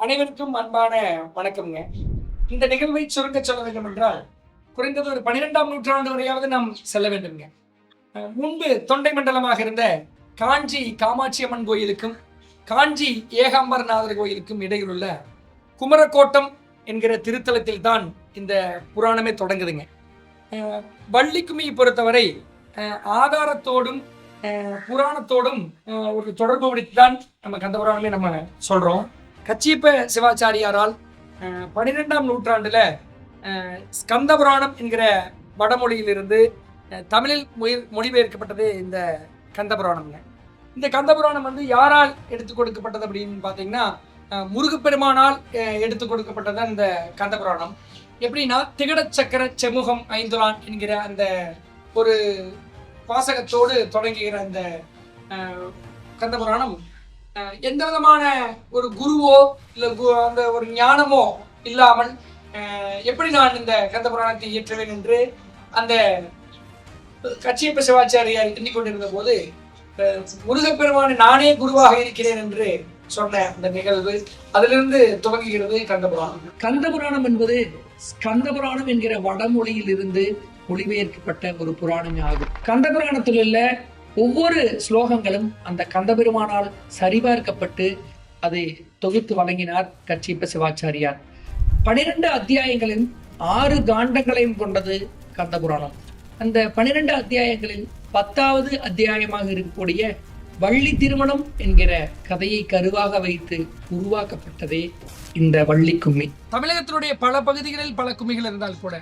அனைவருக்கும் அன்பான வணக்கம்ங்க. இந்த நிகழ்வை சுருங்க சொல்ல வேண்டும் என்றால் குறைந்தது ஒரு 12ஆம் நூற்றாண்டு வரையாவது நாம் செல்ல வேண்டும்ங்க. முன்பு தொண்டை மண்டலமாக இருந்த காஞ்சி காமாட்சி அம்மன் கோயிலுக்கும் காஞ்சி ஏகாம்பரநாதர் கோயிலுக்கும் இடையில் உள்ள குமரக்கோட்டம் என்கிற திருத்தலத்தில் தான் இந்த புராணமே தொடங்குதுங்க. வள்ளிக்கும்மியை பொறுத்தவரை ஆதாரத்தோடும் புராணத்தோடும் ஒரு தொடர்பு படுத்தித்தான் நம்ம கந்த புராணமே நம்ம சொல்றோம். கச்சியப்ப சிவாச்சாரியாரால் 12ஆம் நூற்றாண்டுல ஸ்கந்த புராணம் என்கிற வடமொழியிலிருந்து தமிழில் மொழிபெயர்க்கப்பட்டது இந்த கந்த புராணம்ங்க. இந்த கந்த புராணம் யாரால் எடுத்துக் கொடுக்கப்பட்டது அப்படின்னு பார்த்தீங்கன்னா முருகப்பெருமானால் எடுத்துக் கொடுக்கப்பட்டதான் இந்த கந்த புராணம். எப்படின்னா திகட சக்கர செமுகம் ஐந்துலான் என்கிற அந்த ஒரு வாசகத்தோடு தொடங்குகிற அந்த கந்த புராணம் எந்த விதமான ஒரு குருவோ இல்லை அந்த ஒரு ஞானமோ இல்லாமல் எப்படி நான் இந்த கந்த புராணத்தை இயற்றுவேன் என்று அந்த கச்சியப்ப சிவாச்சாரியார் எண்ணிக்கொண்டிருந்த போது முருகப்பெருமானை நானே குருவாக இருக்கிறேன் என்று சொன்ன அந்த நிகழ்வு அதிலிருந்து துவங்குகிறது கந்த புராணம். கந்த புராணம் என்பது ஸ்கந்த புராணம் என்கிற வடமொழியில் இருந்து மொழிபெயர்க்கப்பட்ட ஒரு புராணமே ஆகும். கந்த புராணத்தில் உள்ள ஒவ்வொரு ஸ்லோகங்களும் அந்த கந்தபெருமானால் சரிபார்க்கப்பட்டு அதை தொகுத்து வழங்கினார் கச்சியப்ப சிவாச்சாரியார். 12 அத்தியாயங்களில் 6 காண்டங்களையும் கொண்டது கந்த புராணம். அந்த 12 அத்தியாயங்களில் 10வது அத்தியாயமாக இருக்கக்கூடிய வள்ளி திருமணம் என்கிற கதையை கருவாக வைத்து உருவாக்கப்பட்டதே இந்த வள்ளிக்கும்மி. தமிழகத்தினுடைய பல பகுதிகளில் பல கும்மிகள் இருந்தால் கூட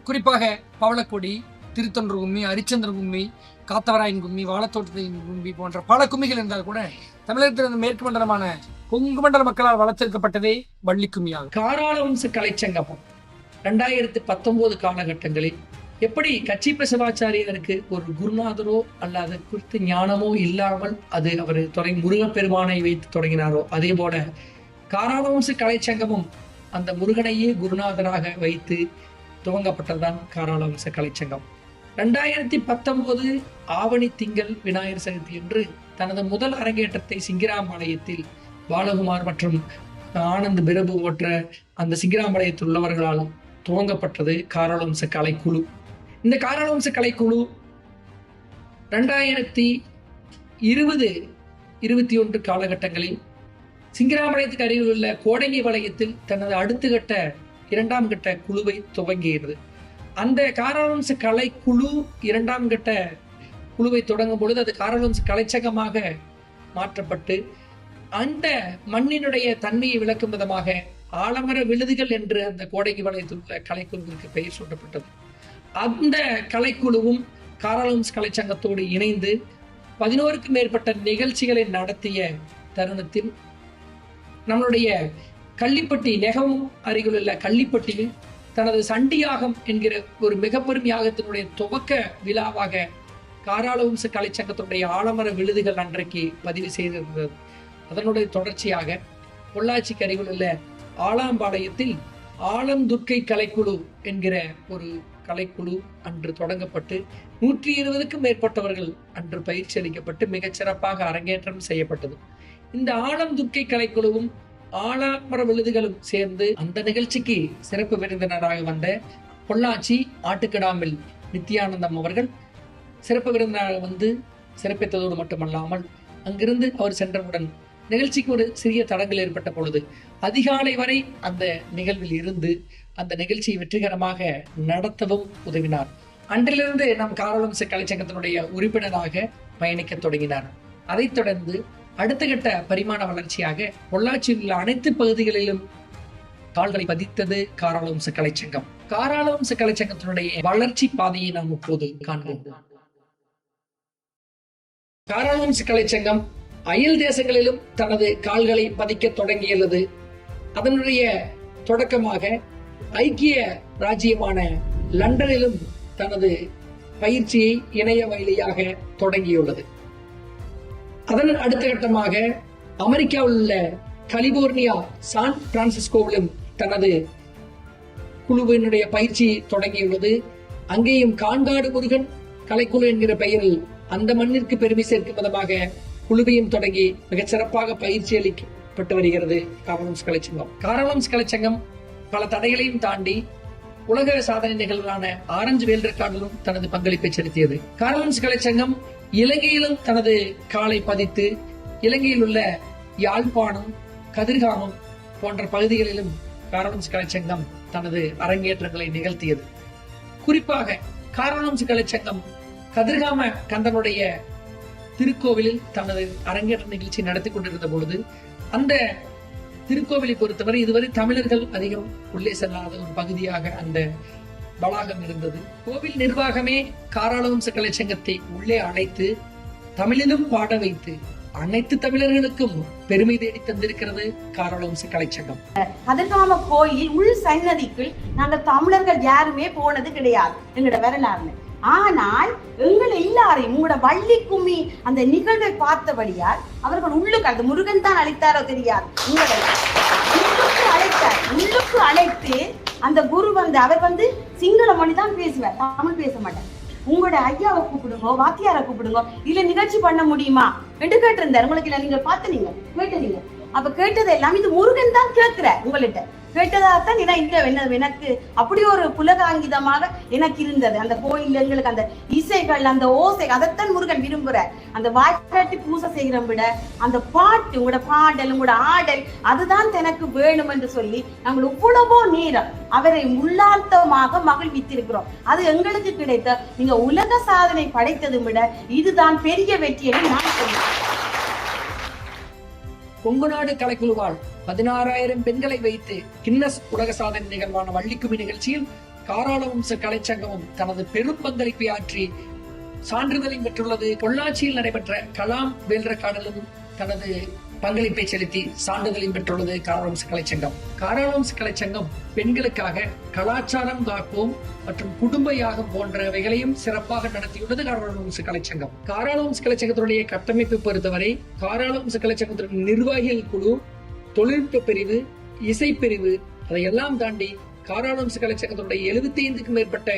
குறிப்பாக பவளக்கொடி, திருத்தொன்று கும்மி, அரிச்சந்திர கும்மி, காத்தவராயன் கும்மி, வாழத்தோட்டத்தின் கும்மி போன்ற பல கும்மிகள் இருந்தால் கூட தமிழகத்திலிருந்து மேற்கு மண்டலமான கொங்கு மண்டல மக்களால் வளர்த்தெடுக்கப்பட்டதே வள்ளிக்கும்மி ஆகும். காராளவம்ச கலைச்சங்கமம் 2019 காலகட்டங்களில் எப்படி கச்சியப்ப சிவாச்சாரியருக்கு ஒரு குருநாதரோ அல்லாத குறித்து ஞானமோ இல்லாமல் அது அவர் முருகப்பெருமானை வைத்து தொடங்கினாரோ அதே போல காராளவம்ச கலைச்சங்கமும் அந்த முருகனையே குருநாதராக வைத்து துவங்கப்பட்டதுதான் காராளவம்ச கலைச்சங்கம். 2019 ஆவணி திங்கள் விநாயகர் சதுர்த்தி என்று தனது முதல் அரங்கேற்றத்தை சிங்கிராம்பாளையத்தில் பாலகுமார் மற்றும் ஆனந்த் பிரபு போன்ற அந்த சிங்கிராம்பாளையத்தில் உள்ளவர்களால் துவங்கப்பட்டது காராளவம்ச கலைக்குழு. இந்த காராளவம்ச கலைக்குழு 2020-21 காலகட்டங்களில் சிங்கிராம்பாளையத்துக்கு அருகில் உள்ள கோடங்கி வளையத்தில் தனது அடுத்த கட்ட 2ஆம் கட்ட குழுவை துவங்குகிறது. அந்த காராளவம்ச கலைக்குழு 2ஆம் கட்ட குழுவை தொடங்கும் பொழுது அது காராளவம்ச கலைச்சகமாக மாற்றப்பட்டு அந்த மண்ணினுடைய தன்மையை விளக்கும் விதமாக ஆலமர விழுதுகள் என்று அந்த கோடங்கி வளையத்தில் உள்ள கலைக்குழுவிற்கு பெயர் சூட்டப்பட்டது. அந்த கலைக்குழுவும் காராளவம்ச கலைச்சங்கத்தோடு இணைந்து 11க்கும் மேற்பட்ட நிகழ்ச்சிகளை நடத்திய தருணத்தில் நம்மளுடைய கள்ளிப்பட்டி நெகவும் அருகில் உள்ள கள்ளிப்பட்டியில் தனது சண்டியாகம் என்கிற ஒரு மிக பெரும் யாகத்தினுடைய துவக்க விழாவாக காராளவம்ச கலைச்சங்கத்தினுடைய ஆலமர விழுதுகள் அன்றைக்கு பதிவு செய்திருந்தது. அதனுடைய தொடர்ச்சியாக பொள்ளாச்சிக்கு அருகில் உள்ள ஆலாம்பாளையத்தில் ஆலந்துர்க்கை கலைக்குழு என்கிற ஒரு கலைக்குழு அன்று தொடங்கப்பட்டு 120க்கும் மேற்பட்டவர்கள் அன்று பயிற்சி அளிக்கப்பட்டு மிகச்சிறப்பாக அரங்கேற்றம் செய்யப்பட்டது. இந்த ஆலந்துர்க்கை கலைக்குழுவும் ஆலாமர விழுதுகளும் சேர்ந்து அந்த நிகழ்ச்சிக்கு சிறப்பு விருந்தினராக வந்த பொள்ளாச்சி ஆட்டுக்கடாமில் நித்யானந்தம் அவர்கள் சிறப்பு விருந்தினராக வந்து சிறப்பித்ததோடு மட்டுமல்லாமல் அங்கிருந்து அவர் சென்றவுடன் நிகழ்ச்சிக்கு ஒரு சிறிய தடங்கள் ஏற்பட்ட பொழுது அதிகாலை வரை அந்த நிகழ்வில் இருந்து அந்த நிகழ்ச்சியை வெற்றிகரமாக நடத்தவும் உதவினார். அன்றிலிருந்து நம் காராளவம்ச கலைச்சங்கத்தினுடைய உறுப்பினராக பயணிக்க தொடங்கினார். அதைத் தொடர்ந்து அடுத்த கட்ட பரிமாண வளர்ச்சியாக பொள்ளாச்சியில் உள்ள அனைத்து பகுதிகளிலும் கால்களை பதித்தது காராளவம்ச கலைச்சங்கம். காராளவம்ச கலைச்சங்கத்தினுடைய வளர்ச்சி பாதையை நாம் இப்போது காண்போம். காராளவம்ச கலைச்சங்கம் அயல் தேசங்களிலும் தனது கால்களை பதிக்க தொடங்கியுள்ளது. அதனுடைய தொடக்கமாக ஐக்கிய ராஜ்யமான லண்டனிலும் தனது பயிற்சியை இணைய வழியாக தொடங்கியுள்ளது. அதன் அடுத்த கட்டமாக அமெரிக்காவில் உள்ள கலிபோர்னியா சான் பிரான்சிஸ்கோவிலும் தனது குழுவினுடைய பயிற்சி தொடங்கியுள்ளது. அங்கேயும் கான்காடு முருகன் கலைக்குழு என்கிற பெயரில் அந்த மண்ணிற்கு பெருமை சேர்க்கும் விதமாக குழுவையும் தொடங்கி மிகச் சிறப்பாக பயிற்சி பட்டு வருகிறது காரலம்ஸ் கலைச்சங்கம். காரலம்ஸ் கலைச்சங்கம் பல தடைகளையும் தாண்டி உலக சாதனை நிகழ்வான ஆரஞ்சு வேர்ல்ட் ரெக்கார்டிலும் தனது பங்களிப்பை செலுத்தியது. காரலம்ஸ் கலைச்சங்கம் இலங்கையிலும் தனது காலை பதித்து இலங்கையில் உள்ள யாழ்ப்பாணம், கதிர்காமம் போன்ற பகுதிகளிலும் காரலம்ஸ் கலைச்சங்கம் தனது அரங்கேற்றங்களை நிகழ்த்தியது. குறிப்பாக காரலம்ஸ் கலைச்சங்கம் கதிர்காம கந்தனுடைய திருக்கோவிலில் தனது அரங்கேற்ற நிகழ்ச்சி நடத்தி கொண்டிருந்த பொழுது அந்த திருக்கோவிலை பொறுத்தவரை இதுவரை தமிழர்கள் அதிகம் உள்ளே செல்லாத ஒரு பகுதியாக அந்த வளாகம் இருந்தது. கோவில் நிர்வாகமே காரலம்ஸ் கலைச்சங்கத்தை உள்ளே அழைத்து தமிழிலும் பாட வைத்து அனைத்து தமிழர்களுக்கும் பெருமை தேடி தந்திருக்கிறது காரலம்ஸ் கலைச்சங்கம். கதிர்காம கோயில் உள் சன்னதிக்குள் நாங்க தமிழர்கள் யாருமே போனது கிடையாது எங்களோட வரலாறு. ஆனால் எங்கள் எல்லாரையும் உங்களோட வள்ளி கும்மி அந்த நிகழ்வை பார்த்தபடியால் அவர்கள் உள்ளுக்கு அந்த முருகன் தான் அழைத்தாரோ தெரியாது, உங்களை உள்ளுக்கு அழைத்து அந்த குரு அவர் சிங்கள மொழி தான் பேசுவார், தமிழ் பேச மாட்டார். உங்களோட ஐயாவை கூப்பிடுங்க, வாத்தியாரை கூப்பிடுங்க, இல்ல நிகழ்ச்சி பண்ண முடியுமா என்று கேட்டிருந்தார். உங்களுக்கு இல்ல நீங்க பாத்துனீங்க கேட்டீங்க. அப்ப கேட்டது எல்லாம் இது முருகன் தான் கேட்கிற உங்கள்கிட்ட கேட்டதாகத்தான் எனக்கு அப்படி ஒரு புலகாங்கிதமாக எனக்கு இருந்தது. அந்த கோயில் எங்களுக்கு அந்த இசைகள் அந்த ஓசை அதைத்தான் முருகன் விரும்புற. அந்த வாய்க்காட்டி பூசை செய்கிற விட அந்த பாட்டு உங்களோட பாடல் உங்களோட ஆடல் அதுதான் எனக்கு வேணும் என்று சொல்லி நாங்கள் இவ்வளவோ நேரம் அவரை உள்ளார்த்தமாக மகிழ்வித்திருக்கிறோம். அது எங்களுக்கு கிடைத்த நீங்க உலக சாதனை படைத்ததை விட இதுதான் பெரிய வெற்றி என்று நான் சொல்றேன். கொங்குநாடு கலைக்குழுவால் 16,000 பெண்களை வைத்து கின்னஸ் உலக சாதனை நிகழ்வான வள்ளிக்கும்மி நிகழ்ச்சியில் காரலம்ஸ் கலைச்சங்கமும் தனது பெரும் பங்களிப்பை ஆற்றி சான்றிதழை பெற்றுள்ளது. பொள்ளாச்சியில் நடைபெற்ற கலாம் வேர்ல்ட் ரெக்கார்டிலும் தனது பங்களிப்பை செலுத்தி சான்றிதழையும் பெற்றுள்ளது காரலம்ஸ் கலைச்சங்கம். காரலம்ஸ் கலைச்சங்கம் பெண்களுக்காக கலாச்சாரம் காப்போம் மற்றும் குடும்ப யாகம் போன்றவைகளையும் சிறப்பாக நடத்தியுள்ளது காரலம்ஸ் கலைச்சங்கம். காரலம்ஸ் கலைச்சங்கத்தினுடைய கட்டமைப்பு பொறுத்தவரை காரலம்ஸ் கலைச்சங்கத்தின் நிர்வாகிகள் குழு, தொழில்நுட்ப பிரிவு, இசைப்பிரிவு அதையெல்லாம் தாண்டி காரலம்ஸ் கலைச்சங்கத்தினுடைய 75க்கும் மேற்பட்ட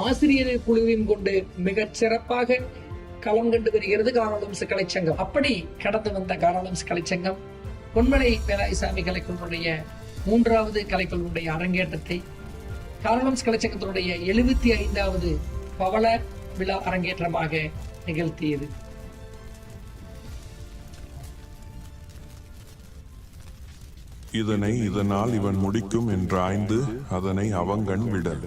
ஆசிரியர் குழுவையும் கொண்டு மிக சிறப்பாக களம் கண்டு வருகிறது காரலம்ஸ் கலைச்சங்கம். அப்படி கடந்து வந்த காரலம்ஸ் கலைச்சங்கம் பொன்மலை வேலாயுசாமி கலைக்குழுவுடைய 3வது கலைக்குழுவுடைய அரங்கேற்றத்தை காரலம்ஸ் கலைச்சங்கத்தினுடைய 75வது பவள விழா அரங்கேற்றமாக நிகழ்த்தியது. இதனை இதனால் இவன் முடிக்கும் என்றாய்ந்து அதனை அவங்கண் விடல்.